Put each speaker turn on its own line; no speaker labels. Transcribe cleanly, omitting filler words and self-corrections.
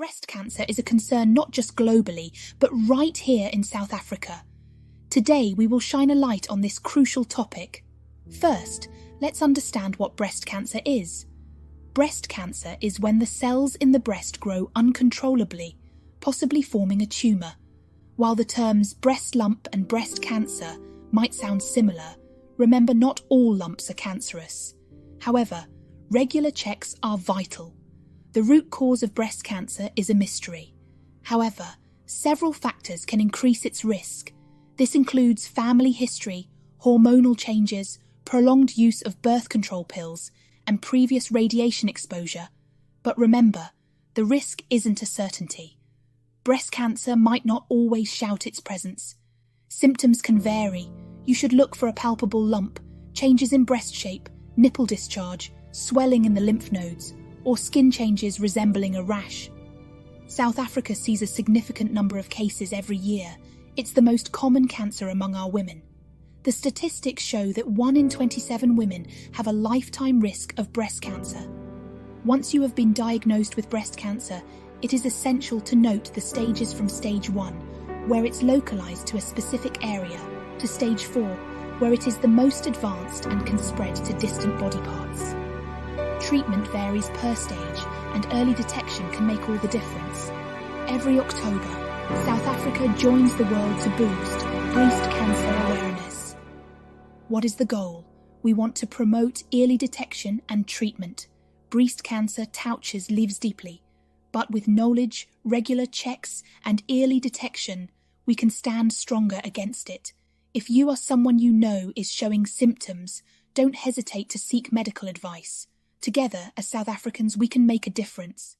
breast cancer is a concern not just globally, but right here in South Africa. Today, we will shine a light on this crucial topic. First, let's understand what breast cancer is. Breast cancer is when the cells in the breast grow uncontrollably, possibly forming a tumour. While the terms breast lump and breast cancer might sound similar, remember not all lumps are cancerous. However, regular checks are vital. The root cause of breast cancer is a mystery. However, several factors can increase its risk. This includes family history, hormonal changes, prolonged use of birth control pills, and previous radiation exposure. But remember, the risk isn't a certainty. Breast cancer might not always shout its presence. Symptoms can vary. You should look for a palpable lump, changes in breast shape, nipple discharge, swelling in the lymph nodes, or skin changes resembling a rash. South Africa sees a significant number of cases every year. It's the most common cancer among our women. The statistics show that 1 in 27 women have a lifetime risk of breast cancer. Once you have been diagnosed with breast cancer, it is essential to note the stages from stage 1, where it's localized to a specific area, to stage 4, where it is the most advanced and can spread to distant body parts. Treatment varies per stage, and early detection can make all the difference. Every October, South Africa joins the world to boost breast cancer awareness. What is the goal? We want to promote early detection and treatment. Breast cancer touches lives deeply, but with knowledge, regular checks, and early detection, we can stand stronger against it. If you or someone you know is showing symptoms, don't hesitate to seek medical advice. Together, as South Africans, we can make a difference.